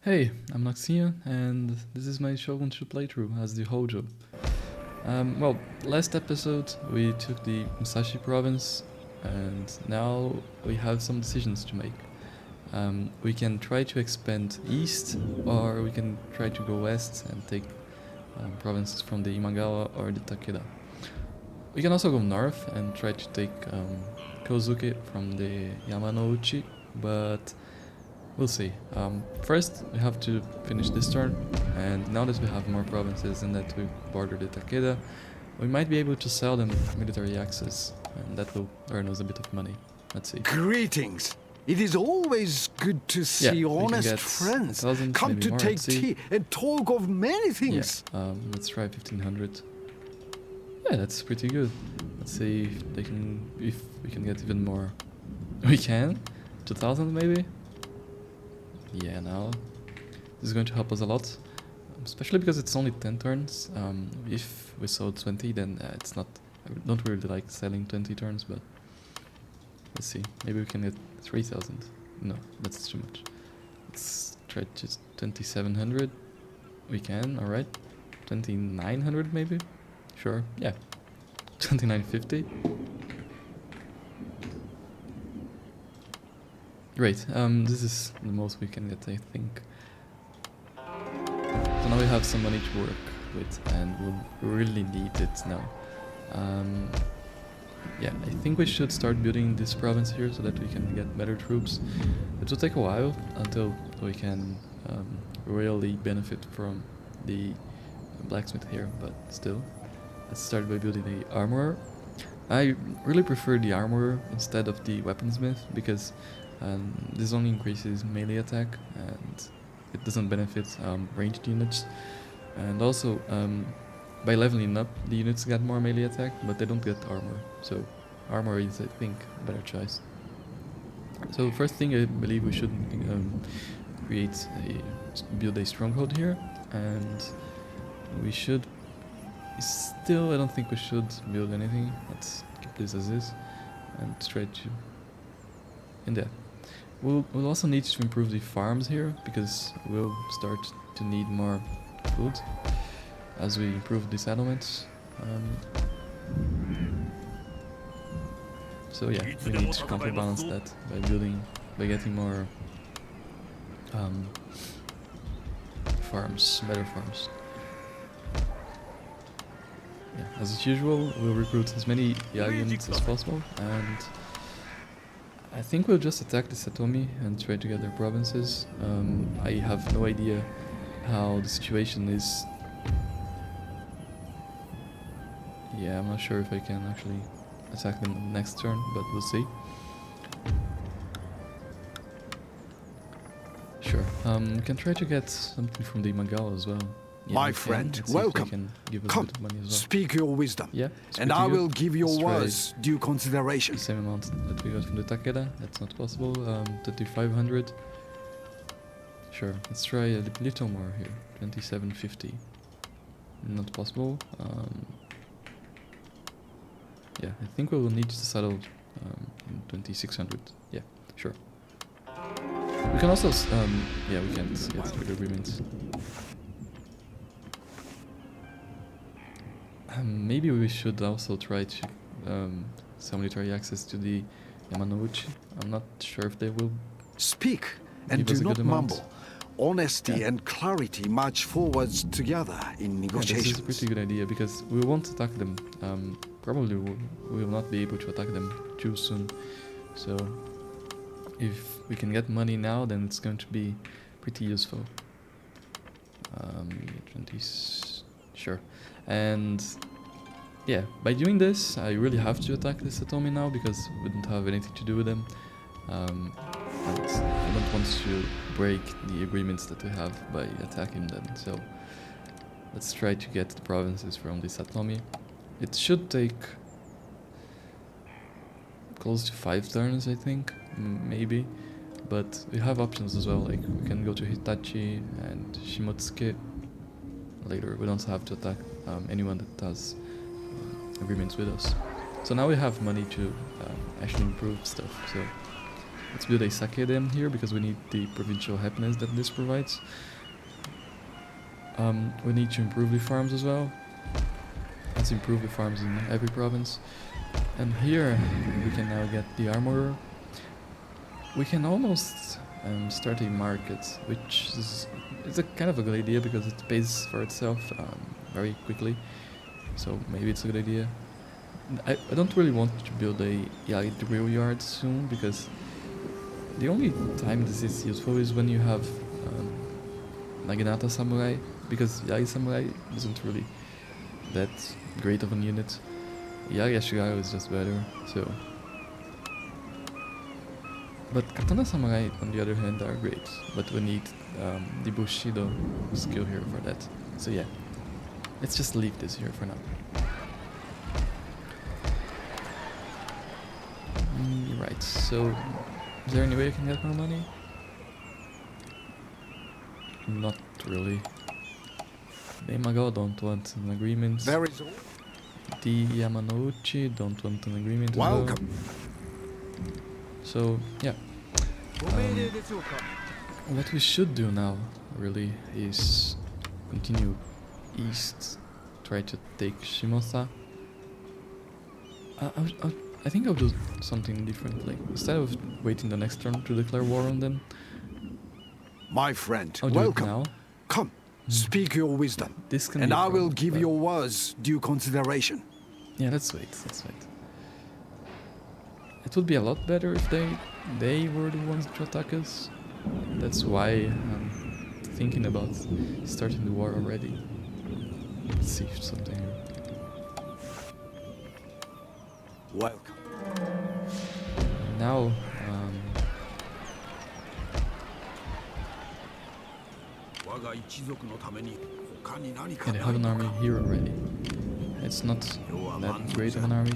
Hey, I'm Naxia, and this is my Shogun 2 playthrough as the Hojo. Well, last episode we took the Musashi province, and now we have some decisions to make. We can try to expand east, or we can try to go west and take provinces from the Imagawa or the Takeda. We can also go north and try to take Kozuke from the Yamanouchi, but we'll see. First, we have to finish this turn, and now that we have more provinces and that we border the Takeda, we might be able to sell them military access, and that will earn us a bit of money. Let's see. Greetings. It is always good to see honest friends come to take tea and talk of many things. Yeah, let's try 1500. Yeah, that's pretty good. Let's see if we can get even more. We can? 2000 maybe? Yeah, now this is going to help us a lot, especially because it's only 10 turns. If we sold 20, then it's not. I don't really like selling 20 turns, but let's see. Maybe we can get 3000. No, that's too much. Let's try just 2700. We can, alright. 2900 maybe? Sure, yeah. 2950. Great, this is the most we can get, I think. So now we have some money to work with, and we'll really need it now. Yeah, I think we should start building this province here so that we can get better troops. It will take a while until we can really benefit from the blacksmith here, but still. Let's start by building the armorer. I really prefer the armorer instead of the weaponsmith because this only increases melee attack and it doesn't benefit ranged units. And also, by leveling up, the units get more melee attack, but they don't get armor. So armor is, I think, a better choice. So first thing, I believe we should build a stronghold here, and we should. Still, I don't think we should build anything. Let's keep this as is and try to. In there. We'll also need to improve the farms here because we'll start to need more food as we improve the settlements. So yeah, we need to counterbalance that by getting more farms, better farms. Yeah, as usual, we'll recruit as many Yagins as possible, and I think we'll just attack the Satomi and try to get their provinces. I have no idea how the situation is. Yeah, I'm not sure if I can actually attack them next turn, but we'll see. Sure. We can try to get something from the Imagawa as well. Yeah, my friend, welcome. Come, speak your wisdom, and I will give your words due consideration. The same amount that we got from the Takeda, that's not possible. 3500. Sure, let's try a little more here. 2750. Not possible. Yeah, I think we will need to settle in 2600. Yeah, sure. We can also, yeah, we can't get good agreements. Maybe we should also try to sell military access to the Yamanouchi. I'm not sure if they will speak and do not mumble. Honesty and clarity march forwards together in negotiations. Yeah, this is a pretty good idea because we won't attack them. Probably we will not be able to attack them too soon. So if we can get money now, then it's going to be pretty useful. 20, sure. And yeah, by doing this, I really have to attack the Satomi now because we don't have anything to do with them. And I don't want to break the agreements that we have by attacking them. So let's try to get the provinces from the Satomi. It should take close to 5 turns, I think, maybe. But we have options as well, like we can go to Hitachi and Shimotsuke later. We don't have to attack anyone that has agreements with us. So now we have money to actually improve stuff. So let's build a Sake dam here because we need the provincial happiness that this provides. We need to improve the farms as well. Let's improve the farms in every province. And here we can now get the armorer. We can almost start a market, which is a kind of a good idea because it pays for itself very quickly. So maybe it's a good idea. I don't really want to build a Yagi drill yard soon because the only time this is useful is when you have Naginata Samurai, because Yagi Samurai isn't really that great of an unit. Yagi Ashigaru is just better, so. But Katana Samurai, on the other hand, are great, but we need the Bushido skill here for that. So yeah, let's just leave this here for now. Right, so is there any way I can get more money? Not really. The Imagawa don't want an agreement. The Yamanouchi don't want an agreement as well. So yeah. What we should do now really is continue east, try to take Shimosa. I think I'll do something different. Like instead of waiting the next turn to declare war on them, my friend, I'll welcome. Do it now. Come, speak your wisdom, and I will give your words due consideration. Yeah, let's wait. Let's wait. It would be a lot better if they were the ones to attack us. That's why I'm thinking about starting the war already. Let's see if something here. Welcome. Now, and they have an army here already. It's not that great of an army.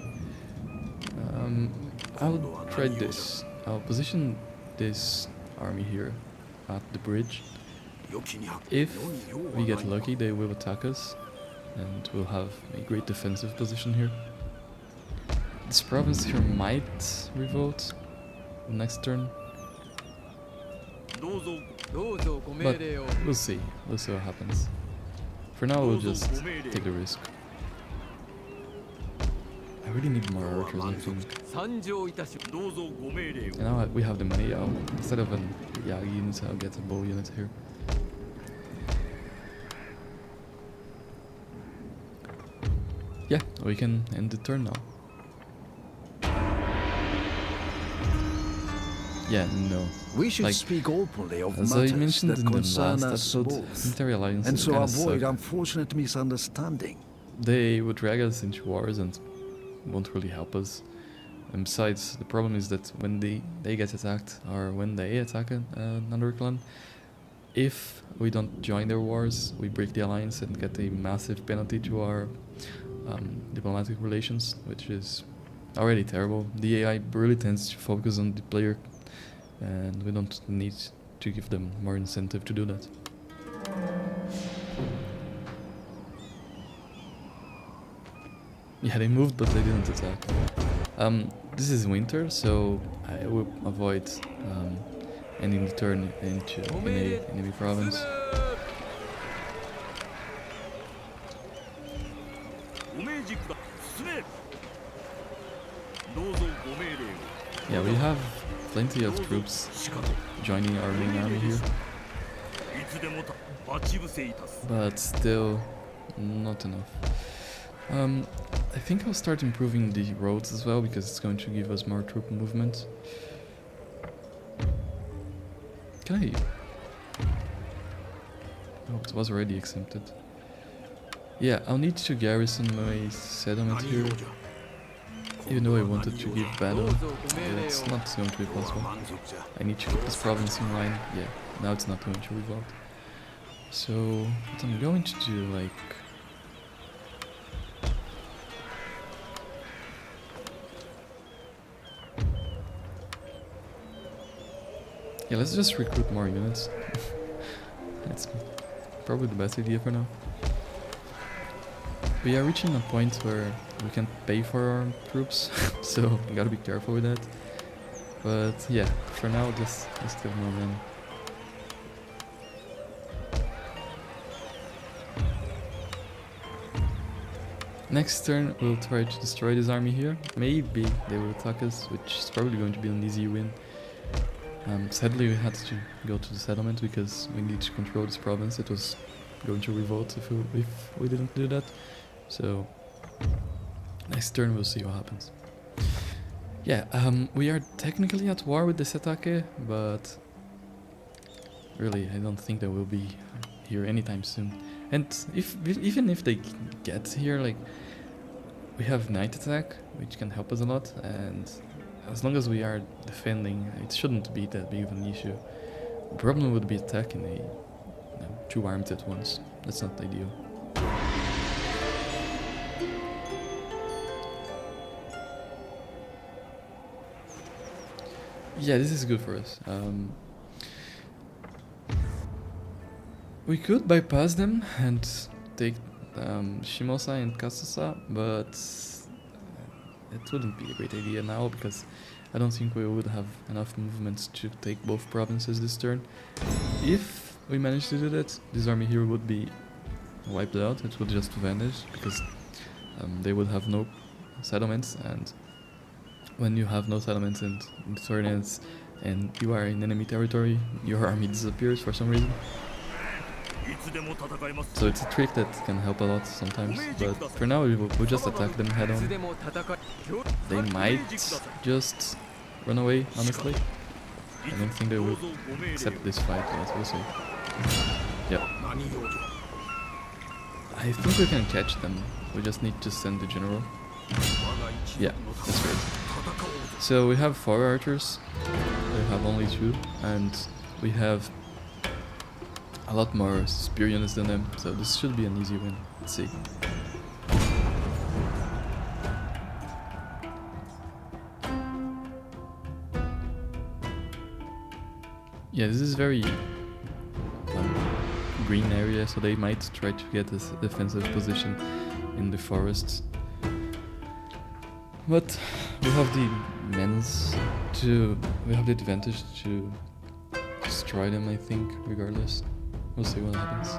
I'll try this. I'll position this army here at the bridge. If we get lucky, they will attack us, and we'll have a great defensive position here. This province here might revolt next turn, but we'll see. We'll see what happens. For now, we'll just take the risk. I really need more archers, I think. And now we have the money. Instead of a Yagi unit, I'll get a bow unit here. Yeah, we can end the turn now. Yeah, no. We should speak openly of as matters I mentioned that in the concern last us episode, both, military alliances and so kinda avoid suck. unfortunate misunderstanding. They would drag us into wars and won't really help us. And besides, the problem is that when they get attacked, or when they attack another clan, if we don't join their wars, we break the alliance and get a massive penalty to our diplomatic relations, which is already terrible. The AI really tends to focus on the player, and we don't need to give them more incentive to do that. Yeah, they moved, but they didn't attack. This is winter, so I will avoid ending the turn into enemy province. Yeah, we have plenty of troops joining our main army here, but still not enough. I think I'll start improving the roads as well, because it's going to give us more troop movement. Can I? Oh, it was already exempted. Yeah, I'll need to garrison my settlement here. Even though I wanted to give battle, it's not going to be possible. I need to keep this province in line. Yeah, now it's not going to revolt. So, what I'm going to do, like... yeah, let's just recruit more units. That's probably the best idea for now. We are reaching a point where we can't pay for our troops, so we gotta be careful with that. But yeah, for now just kill more men. Next turn we'll try to destroy this army here. Maybe they will attack us, which is probably going to be an easy win. Sadly we had to go to the settlement because we need to control this province. It was going to revolt if we didn't do that. So next turn we'll see what happens. Yeah, we are technically at war with the Satake, but really I don't think they will be here anytime soon. And even if they get here, like, we have night attack, which can help us a lot, and as long as we are defending, it shouldn't be that big of an issue. The problem would be attacking two armies at once. That's not ideal. Yeah, this is good for us. We could bypass them and take Shimosa and Kasasa, but it wouldn't be a great idea now because I don't think we would have enough movements to take both provinces this turn. If we manage to do that, this army here would be wiped out. It would just vanish because they would have no settlements, and when you have no settlements and the turn ends and you are in enemy territory, your army disappears for some reason. So it's a trick that can help a lot sometimes, but for now we'll just attack them head on. They might just run away, honestly. I don't think they will accept this fight, but we'll see. Yep. I think we can catch them, we just need to send the general. Yeah, that's great. So we have 4 archers, they have only 2, and we have a lot more spear units than them, so this should be an easy win. Let's see. Yeah, this is very green area, so they might try to get this defensive position in the forests. But we have the means to... we have the advantage to destroy them, I think, regardless. We'll see what happens.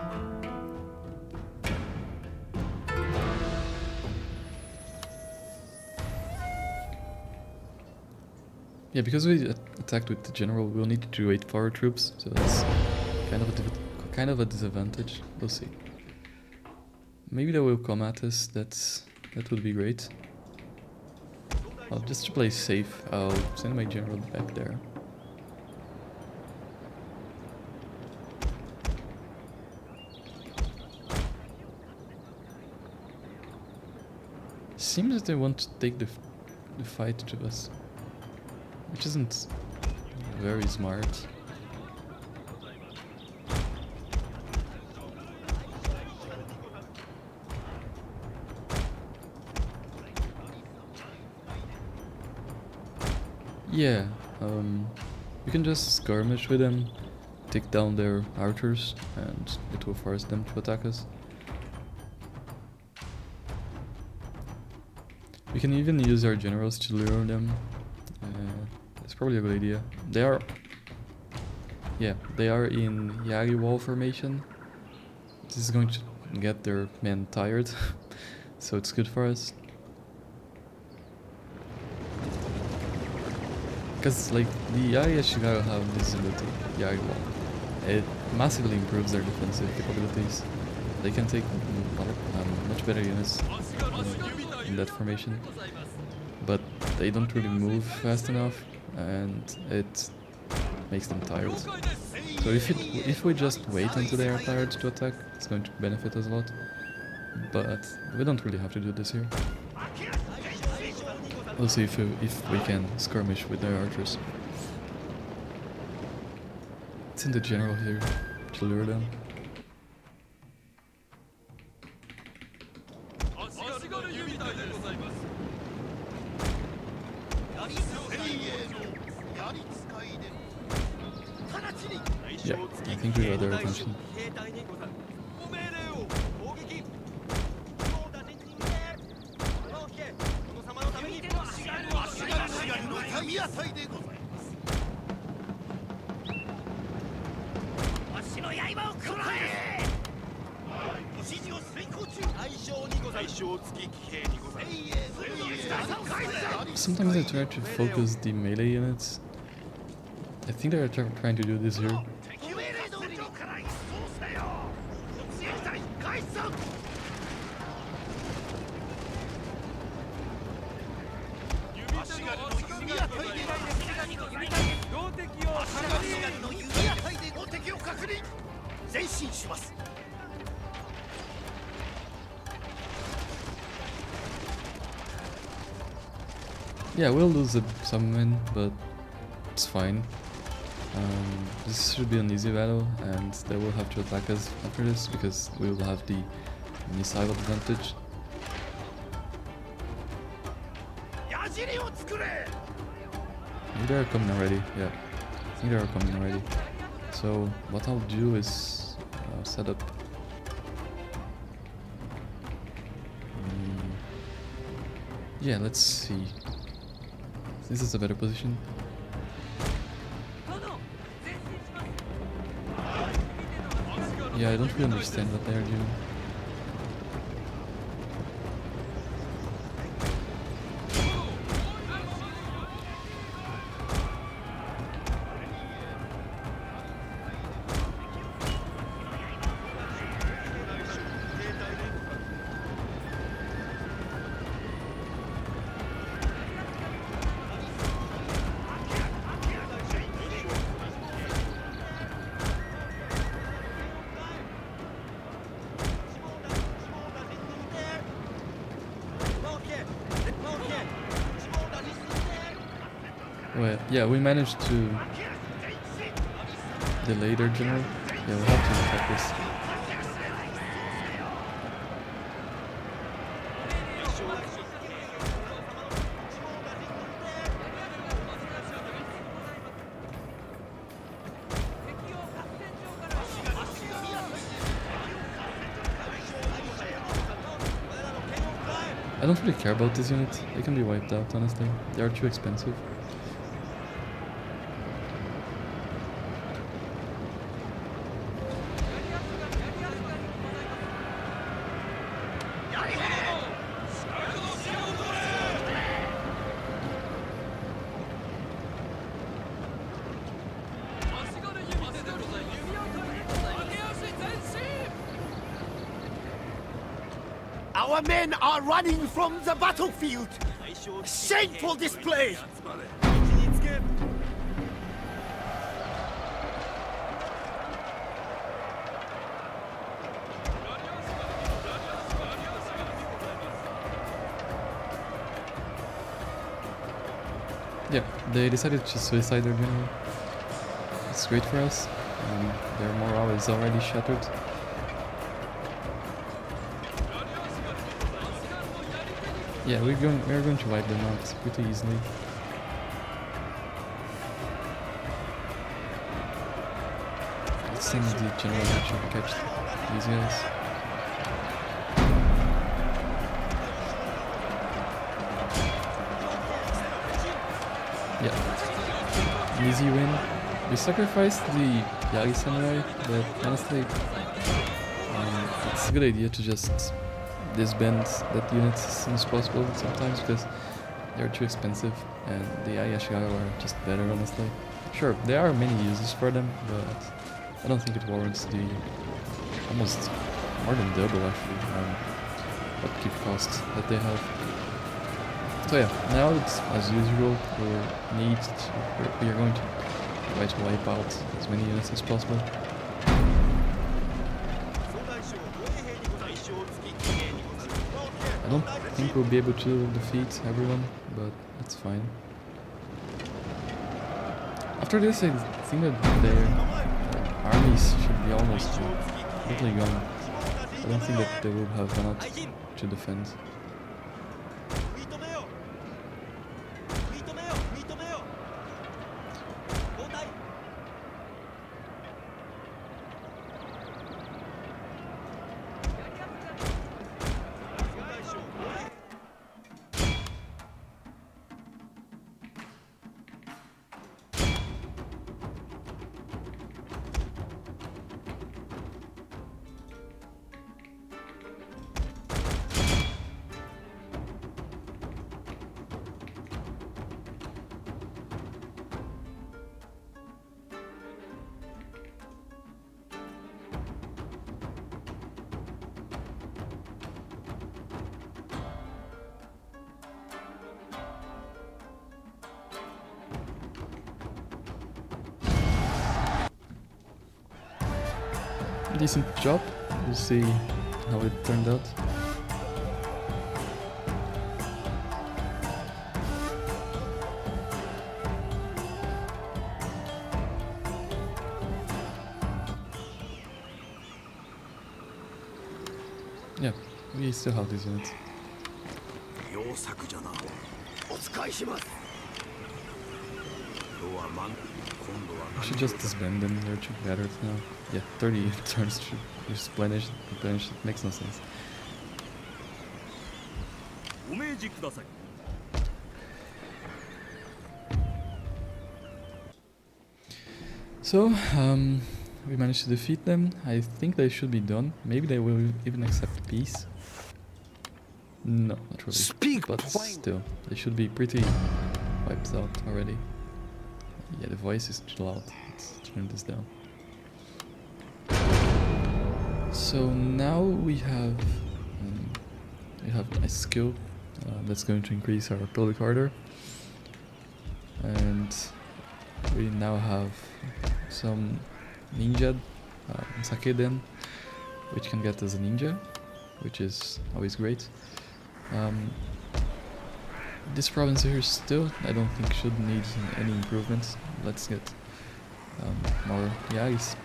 Yeah, because we attacked with the general, we'll need to wait for our troops, so that's kind of a disadvantage. We'll see. Maybe they will come at us. That would be great. Just to play safe, I'll send my general back there. Seems that they want to take the fight to us, which isn't very smart. Yeah, you can just skirmish with them, take down their archers, and it will force them to attack us. We can even use our generals to lure them. That's probably a good idea. They are in Yagi wall formation. This is going to get their men tired, so it's good for us. Because like the Yagi Ashigaru have this ability, Yagi wall. It massively improves their defensive capabilities. They can take much better units in that formation, but they don't really move fast enough, and it makes them tired. So if we just wait until they are tired to attack, it's going to benefit us a lot. But we don't really have to do this here. We'll see if we can skirmish with their archers. It's in the general here to lure them. Yeah, I think we got their attention. Sometimes I try to focus the melee units. I think they're trying to do this here. Yeah, we'll lose some men, but it's fine. This should be an easy battle, and they will have to attack us after this because we will have the missile advantage. Maybe they're coming already, yeah. I think they're coming already. So what I'll do is set up... yeah, let's see. This is a better position. Yeah, I don't really understand what they're doing. Well, yeah, we managed to delay their general. Yeah, we'll have to attack this. I don't really care about this unit. They can be wiped out, honestly. They are too expensive. Our men are running from the battlefield! Shameful display! Yeah, they decided to suicide their general. It's great for us. Their morale is already shattered. Yeah, we're going to wipe them out pretty easily. Let's send the general to catch these guys. Yeah, easy win. We sacrificed the Yagi Samurai, but honestly, it's a good idea to just disband that unit as soon as possible sometimes because they're too expensive and the Ayashigawa are just better, honestly. Sure, there are many uses for them, but I don't think it warrants the almost more than double actually upkeep costs that they have. So yeah, now it's as usual, we are going to try to wipe out as many units as possible. I don't think we'll be able to defeat everyone, but that's fine. After this, I think that their armies should be almost completely gone. I don't think that they will have enough to defend. decent job. We'll see how it turned out. Yeah, we still have these units. We should just disband them, they're too battered now. Yeah, 30 turns to replenish, it makes no sense. So, we managed to defeat them. I think they should be done. Maybe they will even accept peace. No, not really. Speak but still, they should be pretty wiped out already. Yeah, the voice is too loud. Let's turn this down. So now we have a skill that's going to increase our public order, and we now have some ninja Sakeden, which can get us a ninja, which is always great. This province here still, I don't think, should need any improvements. Let's get more Yagis.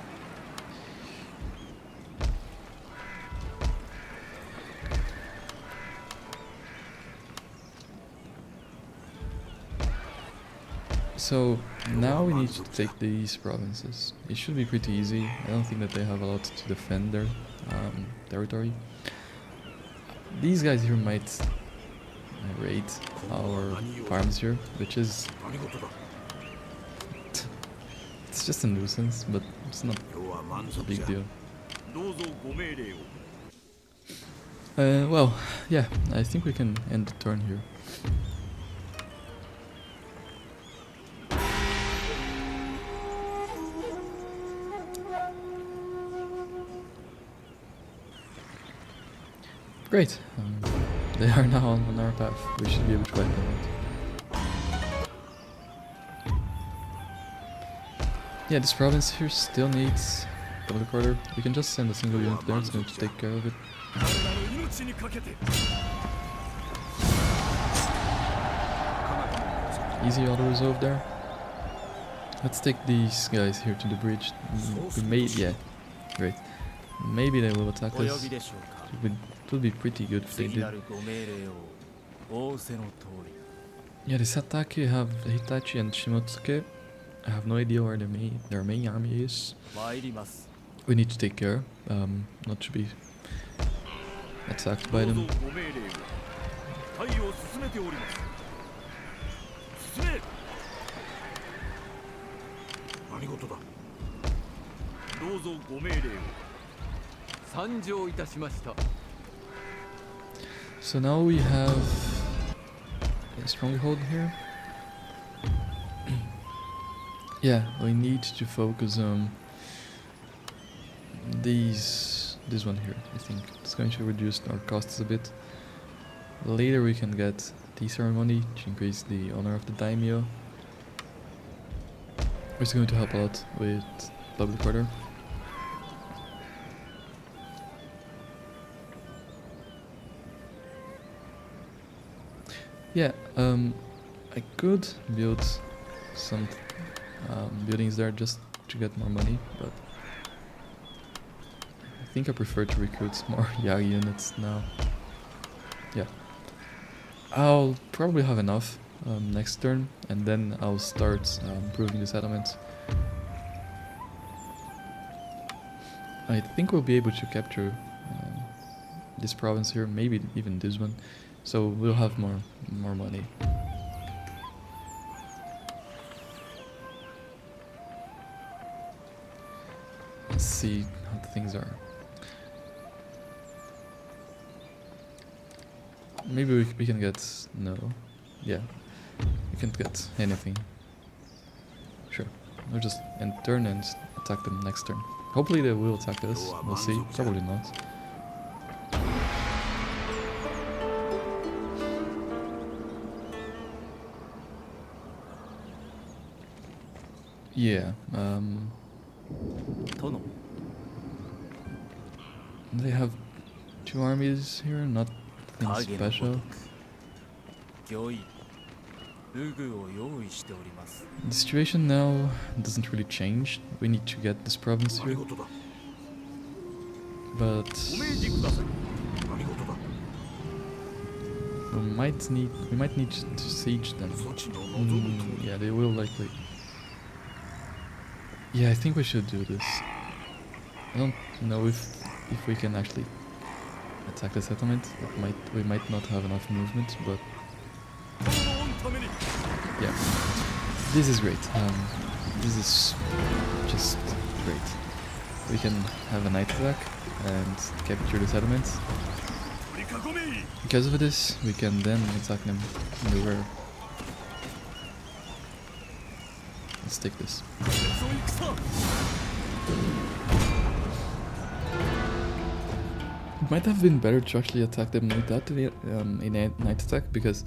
So now we need to take these provinces. It should be pretty easy. I don't think that they have a lot to defend their territory. These guys here might raid our farms here, which is... it's just a nuisance, but it's not a big deal. Well, yeah, I think we can end the turn here. Great. They are now on our path. We should be able to wipe them out. Yeah, this province here still needs public order. We can just send a single unit there. It's going to take care of it. Easy auto resolve there. Let's take these guys here to the bridge. We made, yeah, great. Maybe they will attack us. It would be pretty good if they did. Yeah, the Satake have Hitachi and Shimotsuke. I have no idea where their main army is. We need to take care, not to be attacked by them. So now we have a stronghold here. Yeah, we need to focus on this one here. I think it's going to reduce our costs a bit. Later we can get tea ceremony to increase the honor of the daimyo, which is going to help a lot with public order. Yeah, I could build some buildings there just to get more money, but I think I prefer to recruit more Yagi units now. Yeah, I'll probably have enough next turn, and then I'll start improving the settlements. I think we'll be able to capture this province here, maybe even this one. So we'll have more money. Let's see how things are. Maybe we can get... no. Yeah. We can't get anything. Sure. We'll just end turn and attack them next turn. Hopefully they will attack us. We'll see. Probably not. Yeah, They have 2 armies here, nothing special. The situation now doesn't really change. We need to get this province here. But we might need to siege them. Yeah, they will likely. Yeah, I think we should do this. I don't know if we can actually attack the settlement. We might not have enough movement, but yeah, this is great. This is just great. We can have a night attack and capture the settlements. Because of this, we can then attack them in the rear. Let's take this. It might have been better to actually attack them like that in a night attack, because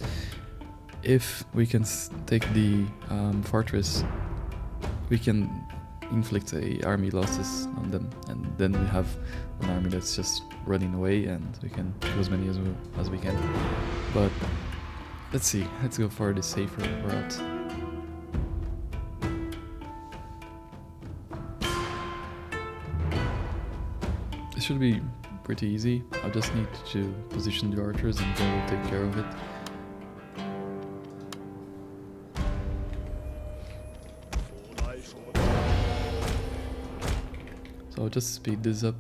if we can take the fortress, we can inflict army losses on them, and then we have an army that's just running away, and we can kill as many as we can. But let's see, let's go for the safer route. It should be pretty easy. I just need to position the archers and then we'll take care of it. So I'll just speed this up.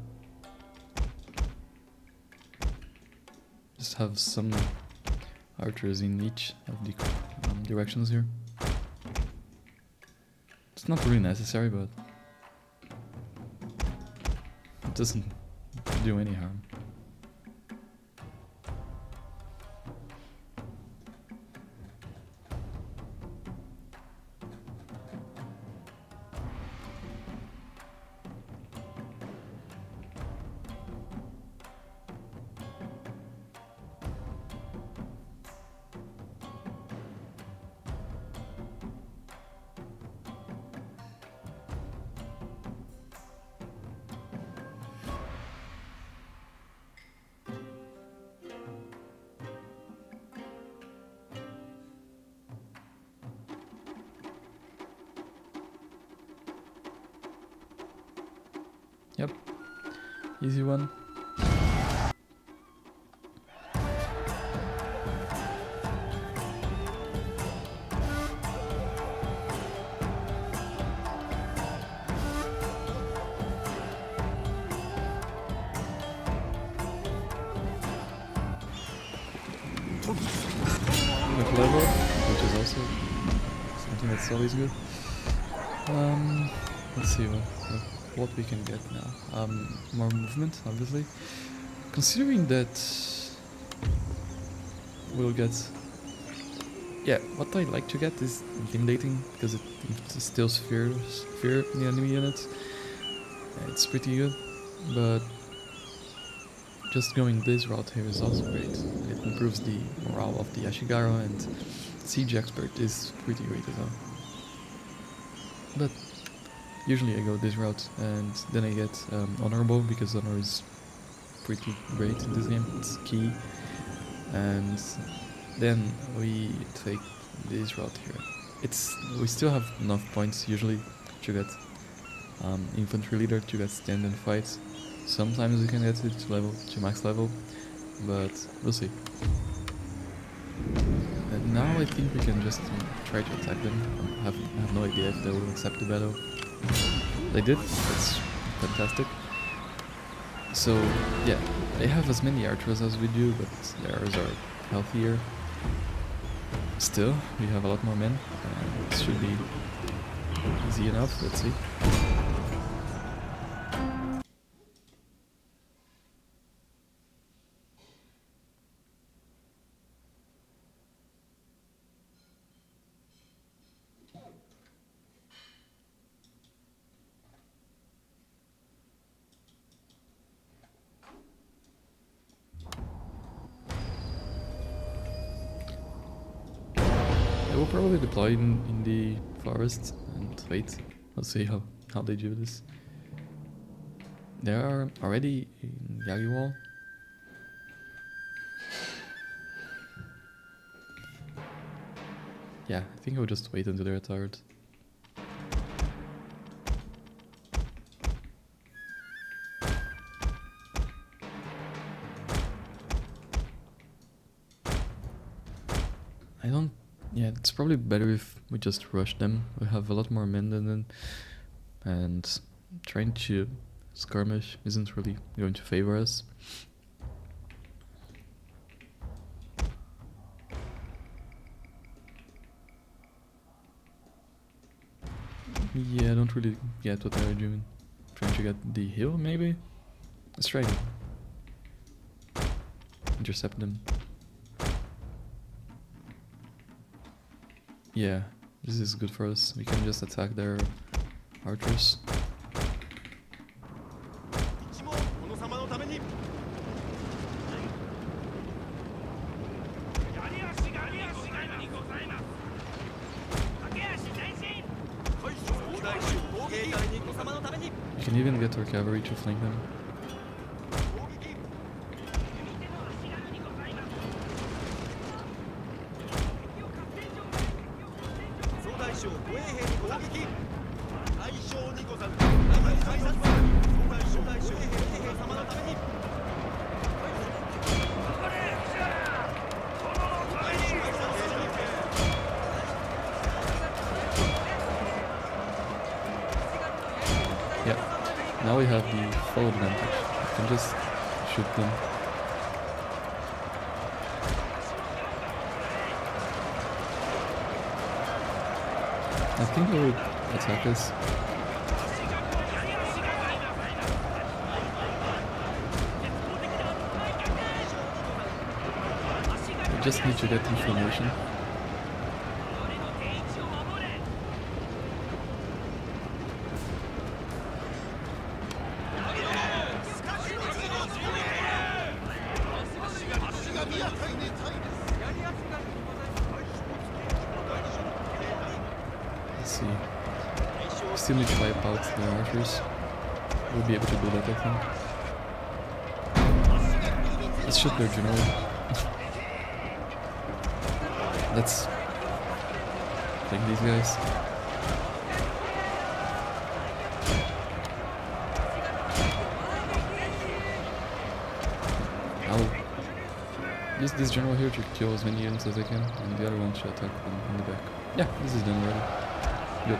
Just have some archers in each of the directions here. It's not really necessary, but it doesn't do any harm. Yep, easy one. Enough level, which is also something that's always good. Let's see what we can get now. More movement, obviously. Considering that we'll get... Yeah, what I like to get is intimidating, because it instills fear in the enemy units. It's pretty good, but just going this route here is also great. It improves the morale of the Ashigaru, and Siege Expert is pretty great as well. But usually I go this route, and then I get Honorable, because Honor is pretty great in this game, it's key. And then we take this route here. We still have enough points usually to get Infantry Leader to get Stand and Fight. Sometimes we can get it to max level, but we'll see. And now I think we can just try to attack them. I have no idea if they will accept the battle. They did, that's fantastic. So yeah, they have as many archers as we do, but theirs are healthier. Still, we have a lot more men, and it should be easy enough, let's see. We'll probably deploy in the forest and wait. Let's see how they do this. They are already in Yagi wall. Yeah, I think I'll just wait until they're tired. Yeah, it's probably better if we just rush them. We have a lot more men than them, and trying to skirmish isn't really going to favor us. Yeah, I don't really get what they're doing. Trying to get the hill, maybe? Let's try it. Intercept them. Yeah, this is good for us. We can just attack their archers. You can even get our cavalry to flank them. Now we have the full advantage. We can just shoot them. I think they would attack us. We just need to get information. Let's see. Still need to wipe out the archers. We'll be able to do that, I think. Let's shoot their general. Let's take these guys. I'll use this general here to kill as many units as I can, and the other one should attack them in the back. Yeah, this is done already. Good.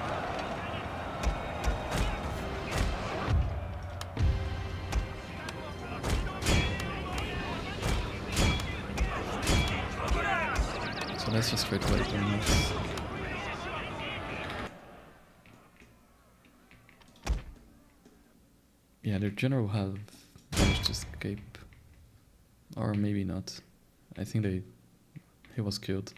So let's just straight away turn this. Yeah, their general have managed to escape. Or maybe not. I think he was killed.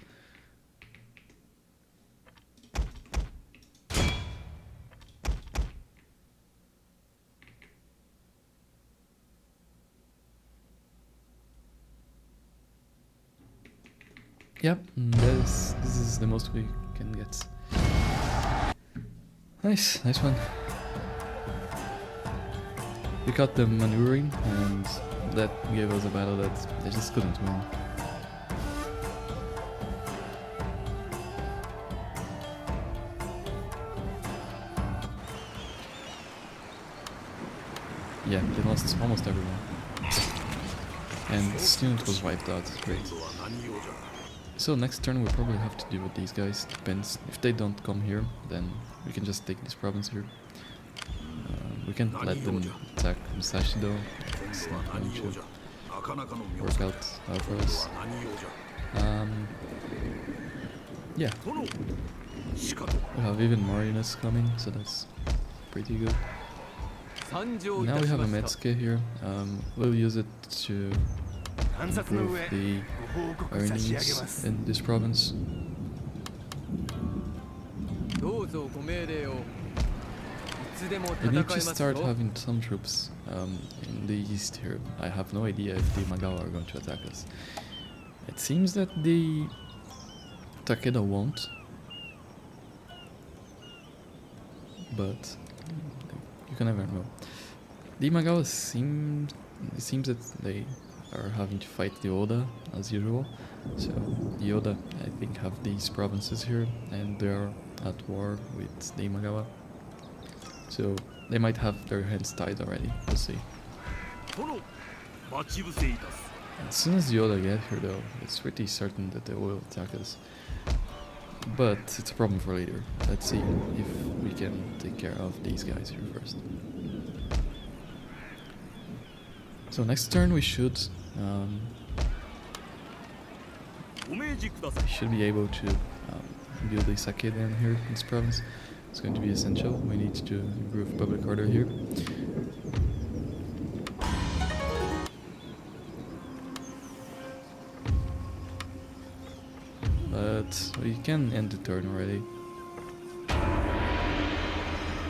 Yep, this is the most we can get. Nice one. We got them maneuvering, and that gave us a battle that they just couldn't win. Yeah, they lost almost everyone. And student was wiped out, great. So next turn we'll probably have to deal with these guys, depends. If they don't come here, then we can just take this province here. We can't let them attack Musashi though, it's not going to work out for us. Yeah, we have even more units coming, so that's pretty good. Now we have a Metsuke here, we'll use it to improve the earnings in this province. We need to start having some troops in the east here. I have no idea if the Imagawa are going to attack us. It seems that the Takeda won't, but you can never know. The Imagawa seem it seems that they are having to fight the Oda as usual. So the Oda, I think, have these provinces here, and they are at war with the Imagawa. So they might have their hands tied already. We'll see. As soon as the Oda get here, though, it's pretty certain that they will attack us. But it's a problem for later. Let's see if we can take care of these guys here first. So next turn we should be able to build a sake down here in this province. It's going to be essential. We need to improve public order here. But we can end the turn already.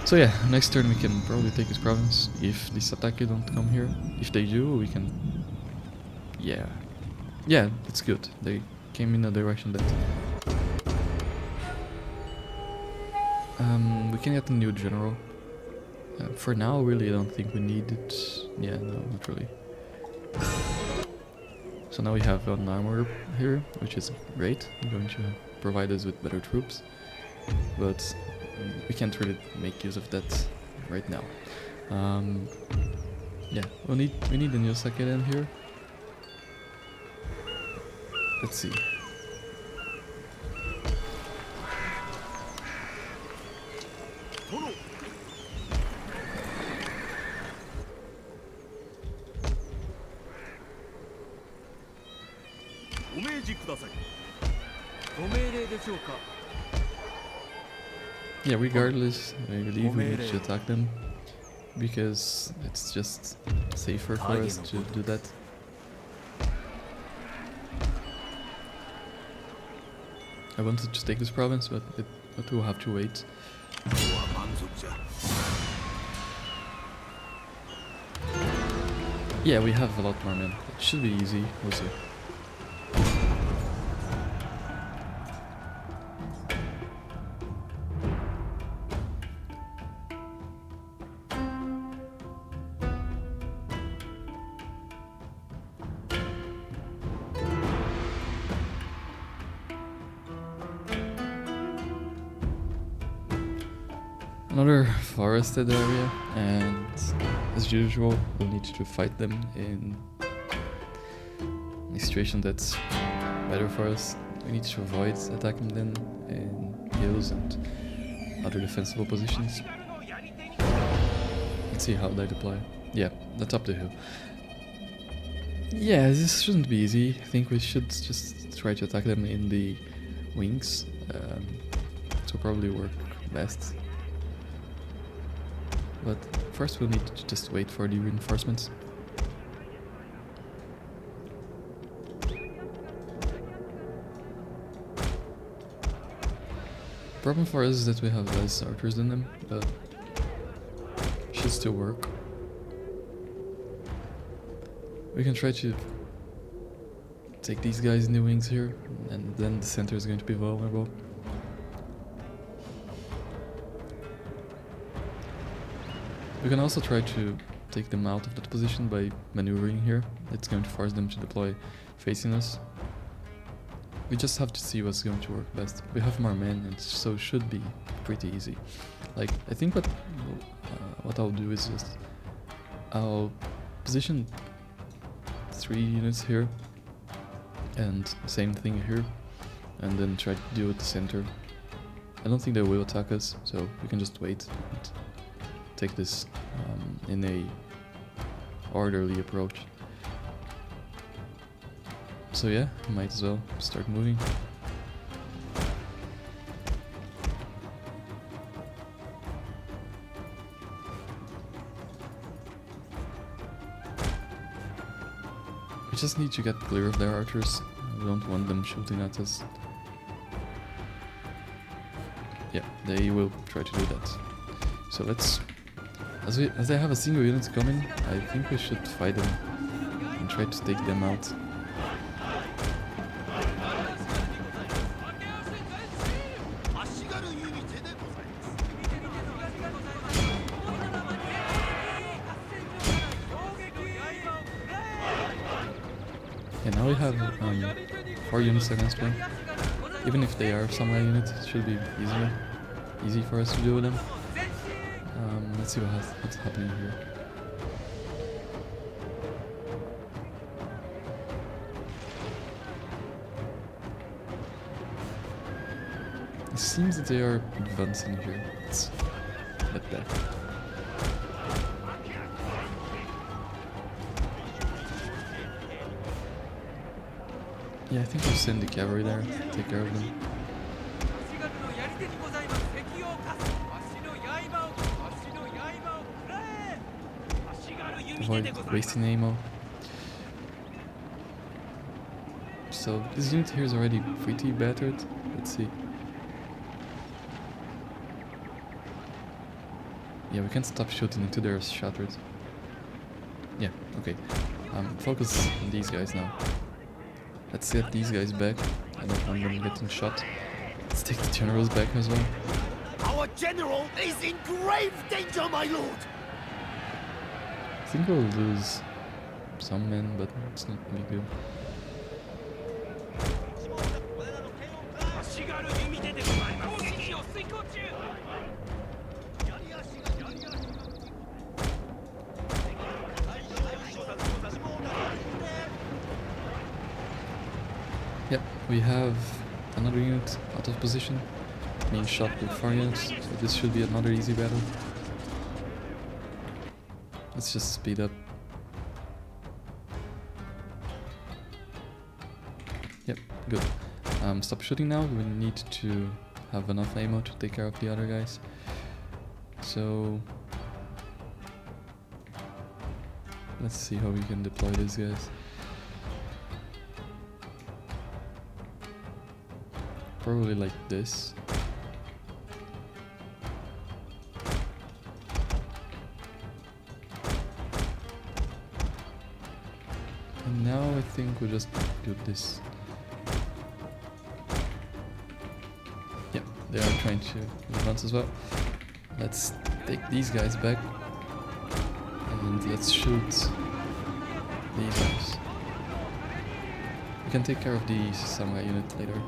So yeah, next turn we can probably take this province if the Satake don't come here. If they do, we can... Yeah, it's good. They came in a direction that... we can get a new general. For now, really, I don't think we need it. Yeah, no, not really. So now we have an armor here, which is great. Going to provide us with better troops. But we can't really make use of that right now. Yeah, we need a new sake in here. Let's see. Yeah, regardless, I believe we need to attack them because it's just safer for us to do that. I wanted to take this province, but we'll have to wait. Yeah, we have a lot more men. It should be easy, we'll see. Another forested area, and as usual we'll need to fight them in a situation that's better for us. We need to avoid attacking them in hills and other defensible positions. Let's see how they deploy. Yeah, that's up the hill. Yeah, this shouldn't be easy. I think we should just try to attack them in the wings. So probably work best. But first we'll need to just wait for the reinforcements. Problem for us is that we have less archers than them, but should still work. We can try to take these guys in the wings here, and then the center is going to be vulnerable. We can also try to take them out of that position by maneuvering here. It's going to force them to deploy facing us. We just have to see what's going to work best. We have more men, and so should be pretty easy. Like, I think what I'll do is just I'll position 3 units here, and same thing here, and then try to deal with the center. I don't think they will attack us, so we can just wait and take this in a orderly approach. So yeah, might as well start moving. We just need to get clear of their archers. We don't want them shooting at us. Yeah, they will try to do that. So let's... As they have a single unit coming, I think we should fight them and try to take them out. Yeah, now we have 4 units against one. Even if they are samurai units, it should be easy for us to deal with them. Let's see what's happening here. It seems that they are advancing here. It's not bad. Yeah, I think we'll send the cavalry there, take care of them. Avoid wasting ammo. So this unit here is already pretty battered. Let's see. Yeah, we can't stop shooting until they're shattered. Yeah, okay. Focus on these guys now. Let's get these guys back. I don't want them getting shot. Let's take the generals back as well. Our general is in grave danger, my lord! I think we'll lose some men, but it's not a big deal. Yep, we have another unit out of position, being shot with 4 units, so this should be another easy battle. Let's just speed up. Yep, good. Stop shooting now, we need to have enough ammo to take care of the other guys. So let's see how we can deploy these guys. Probably like this. And now I think we'll just do this. Yeah, they are trying to advance as well. Let's take these guys back and let's shoot these guys. We can take care of the samurai unit later.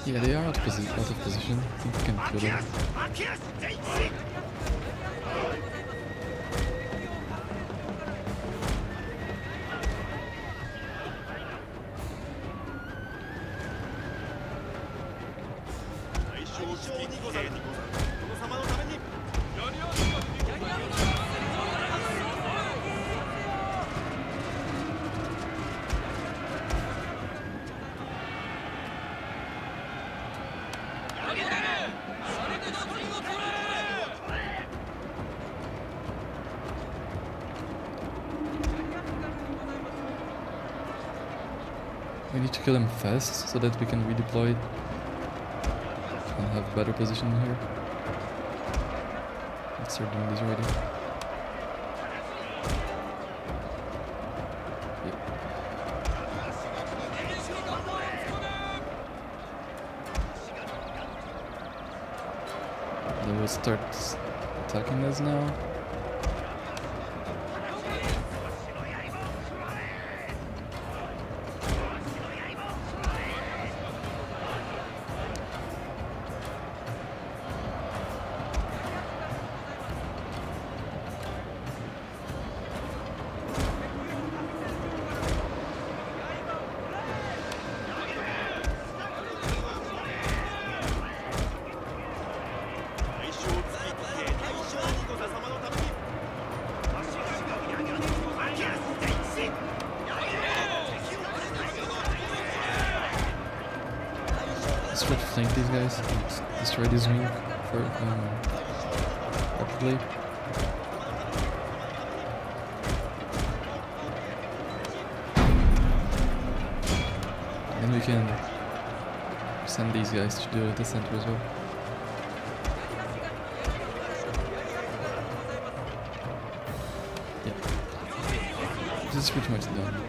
Yeah, they are out of position. I think we can kill them. We need to kill them fast so that we can redeploy and have better position here. Let's start doing this already. Yep. They will start attacking us now. Let's try to flank these guys and destroy this wing for rapidly. Then we can send these guys to do the center as well. Yeah. This is pretty much done.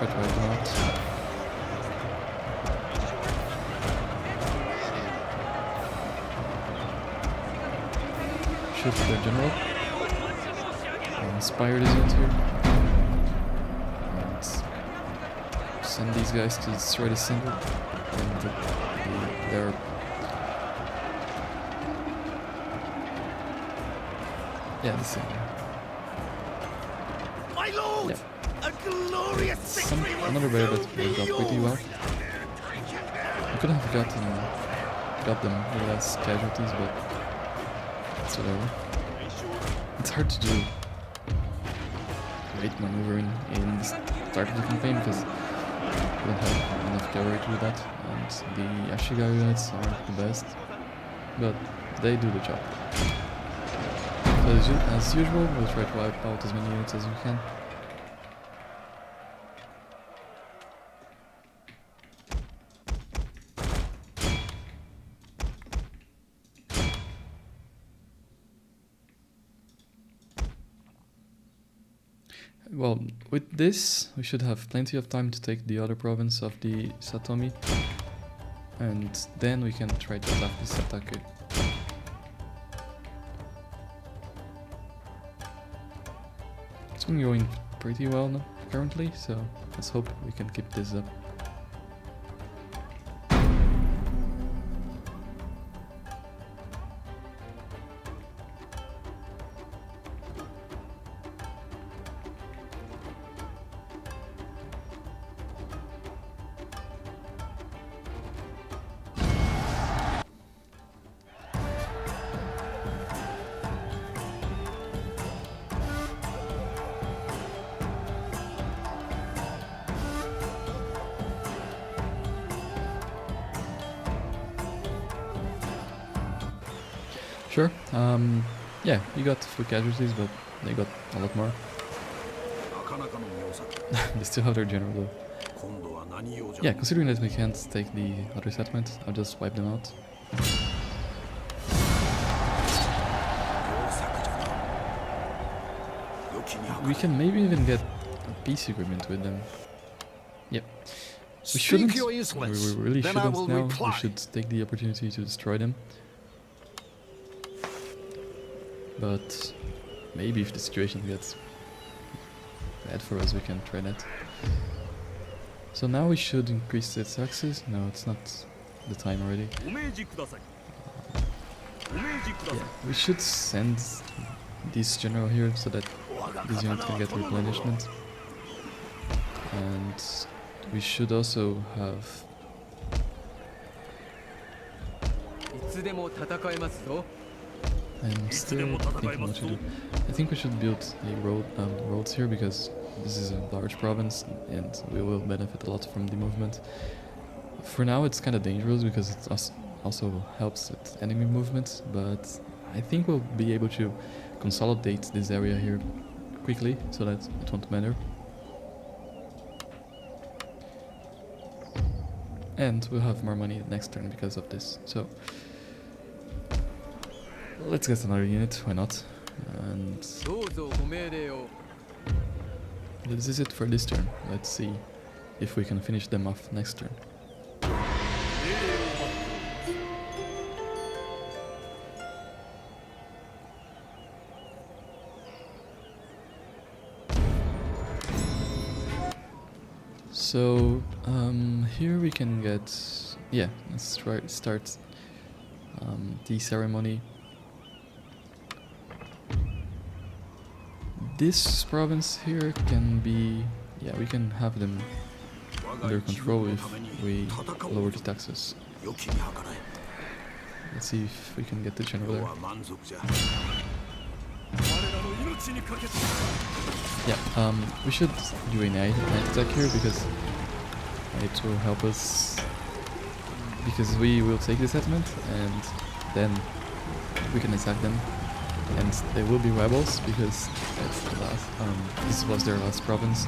try to wipe them out. Shoot their general. Inspire this unit here. And send these guys to destroy the center. And they're... Yeah, the center. My lord! Yeah. A glorious victory Another way that worked out pretty well. I could have got them with less casualties, but it's whatever. It's hard to do great maneuvering in the start of the campaign because we don't have enough cavalry to do that, and the Ashigaru units aren't the best, but they do the job. So as usual, we'll try to wipe out as many units as we can. Well, with this, we should have plenty of time to take the other province of the Satomi, and then we can try to attack the Satake. It's been going pretty well now, currently, so let's hope we can keep this up. Sure, yeah, you got a few casualties, but they got a lot more. They still have their general though. Yeah, considering that we can't take the other settlement, I'll just wipe them out. We can maybe even get a peace agreement with them. Yep. We shouldn't, we really shouldn't now, we should take the opportunity to destroy them. But maybe if the situation gets bad for us, we can try that. So now we should increase the taxes. No, it's not the time already. Yeah, we should send this general here so that this unit can get replenishment. And we should also have... I'm still thinking what to do. I think we should build a roads here because this is a large province and we will benefit a lot from the movement. For now it's kind of dangerous because it also helps with enemy movement, but I think we'll be able to consolidate this area here quickly so that it won't matter. And we'll have more money next turn because of this. So let's get another unit, why not? And this is it for this turn. Let's see if we can finish them off next turn. So here we can get, yeah, let's start the ceremony. This province here can be, yeah, we can have them under control if we lower the taxes. Let's see if we can get the general there. Yeah, we should do a night attack here because it will help us, because we will take the settlement and then we can attack them. And they will be rebels because that's the last. This was their last province,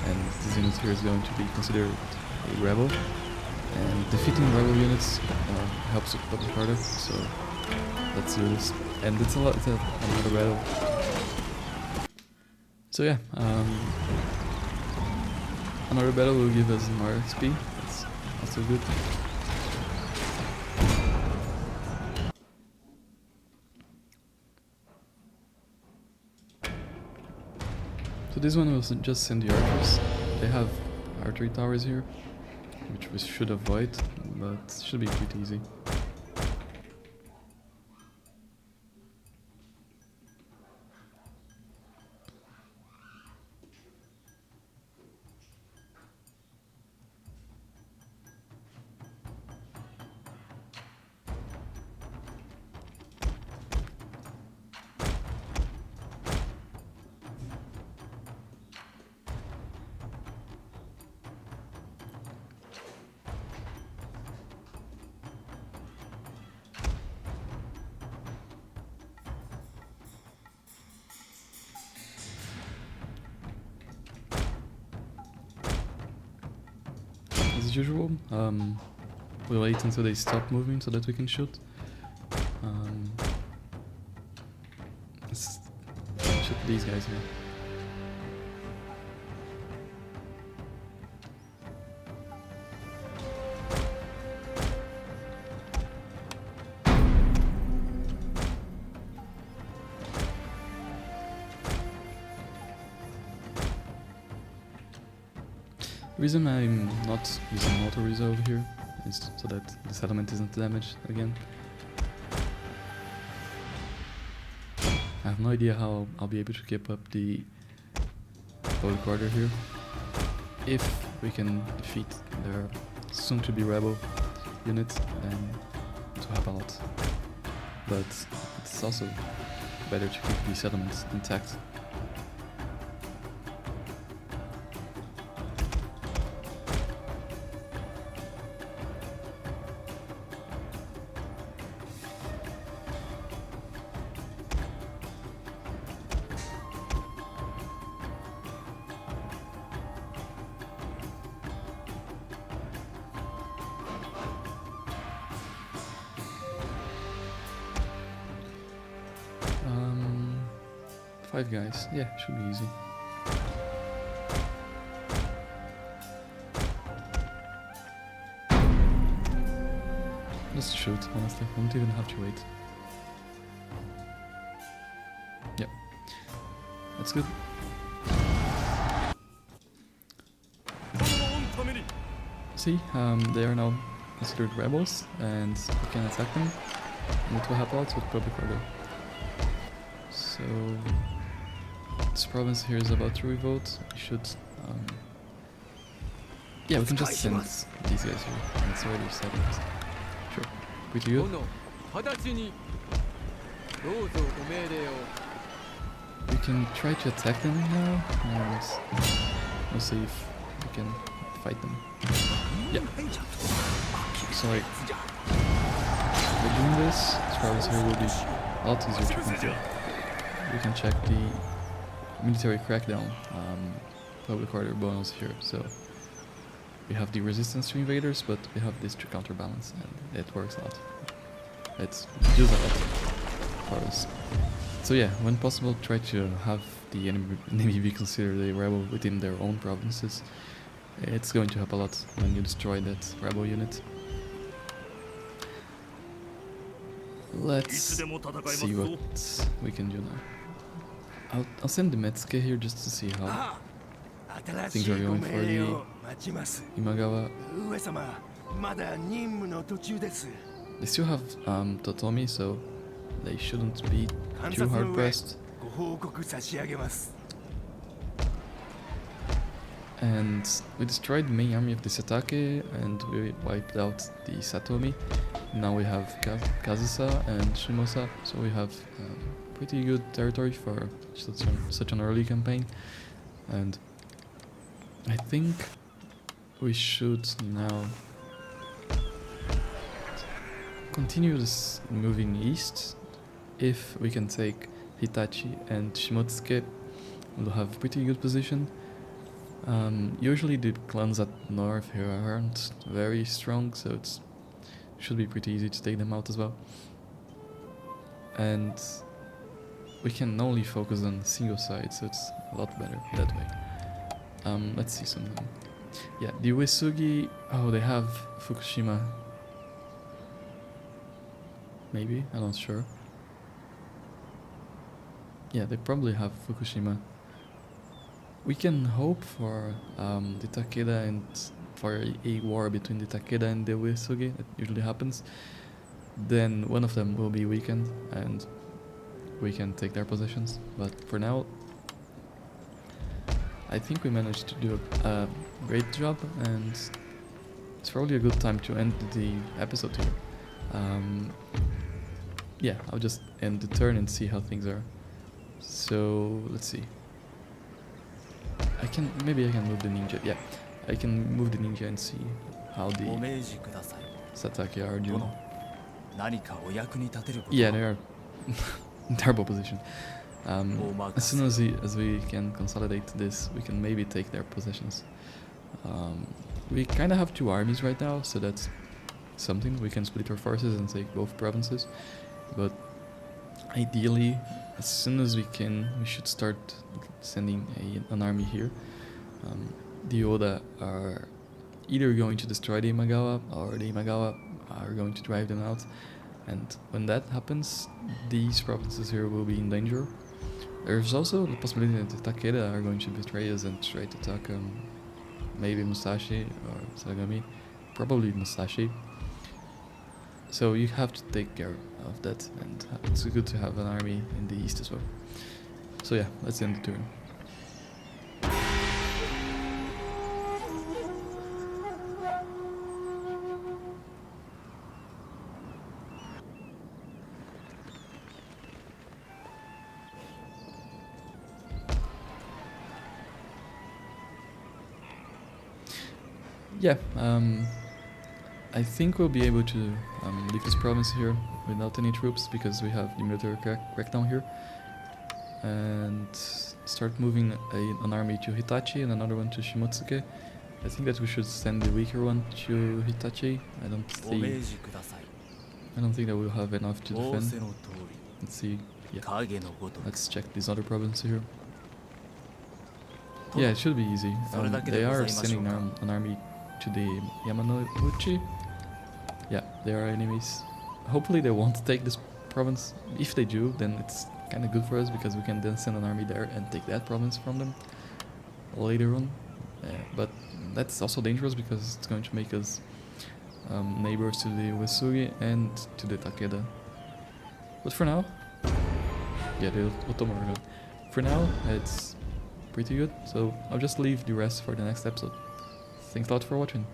and this unit here is going to be considered a rebel. And defeating rebel units helps it a bit harder. So let's do this. And it's another rebel. So yeah, Another battle will give us more XP. That's also good. So this one will just send the archers. They have archery towers here, which we should avoid, but should be pretty easy. As usual, we'll wait until they stop moving so that we can shoot. Let's shoot these guys here. The reason I'm not using auto-resolve here is so that the settlement isn't damaged again. I have no idea how I'll be able to keep up the Holy Quarter here. If we can defeat their soon-to-be rebel unit, then it will help a lot. But it's also better to keep the settlements intact. Five guys, yeah, should be easy. Just shoot, honestly, I don't even have to wait. Yep, that's good. See, they are now considered rebels, and we can attack them, and it will help out with public order. So this province here is about to revolt. We should, yeah, we can just send these guys here, and it's already settled. Sure, pretty good. We can try to attack them now, and we'll see if we can fight them. Yeah. Sorry. By doing this province here will be a lot easier to control. We can check the military crackdown public order bonus here. So we have the resistance to invaders, but we have this to counterbalance, and it works a lot. It's just a lot for us. So yeah, when possible, try to have the enemy be considered a rebel within their own provinces. It's going to help a lot when you destroy that rebel unit. Let's see what we can do now. I'll send the Metsuke here just to see how things are going for the Imagawa. They still have Satomi, so they shouldn't be too hard pressed. And we destroyed the main army of the Satake, and we wiped out the Satomi. Now we have Kazusa and Shimosa, so we have pretty good territory for such an early campaign. And I think we should now continue this moving east. If we can take Hitachi and Shimotsuke, we'll have pretty good position. Usually the clans at north here aren't very strong, so it should be pretty easy to take them out as well. And we can only focus on single side, so it's a lot better that way. Let's see something. Yeah, the Uesugi... Oh, they have Fukushima. Maybe? I'm not sure. Yeah, they probably have Fukushima. We can hope for the Takeda and for a war between the Takeda and the Uesugi. It usually happens. Then one of them will be weakened and we can take their positions. But for now, I think we managed to do a great job, and it's probably a good time to end the episode here. Yeah, I'll just end the turn and see how things are. So let's see. Maybe I can move the ninja. Yeah, I can move the ninja and see how the Satake are doing. Yeah, they are in terrible position. As soon as we can consolidate this, we can maybe take their possessions. We kind of have 2 armies right now, so that's something. We can split our forces and take both provinces, but ideally, as soon as we can, we should start sending an army here. The Oda are either going to destroy the Imagawa, or the Imagawa are going to drive them out, and when that happens, these provinces here will be in danger. There's also the possibility that the Takeda are going to betray us and try to attack maybe Musashi or Sagami, probably Musashi. So you have to take care of that, and it's good to have an army in the east as well. So yeah, let's end the turn. Yeah, I think we'll be able to leave this province here without any troops, because we have the military crackdown here, and start moving an army to Hitachi and another one to Shimotsuke. I think that we should send the weaker one to Hitachi. I don't think that we'll have enough to defend. Let's see. Yeah, let's check this other province here. Yeah, it should be easy. They are sending an army to the Yamanouchi. Yeah, they are enemies. Hopefully they won't take this province. If they do, then it's kind of good for us, because we can then send an army there and take that province from them later on. But that's also dangerous, because it's going to make us neighbors to the Uesugi and to the Takeda. But for now, yeah, the Otomo. For now, it's pretty good, so I'll just leave the rest for the next episode. Thanks a lot for watching.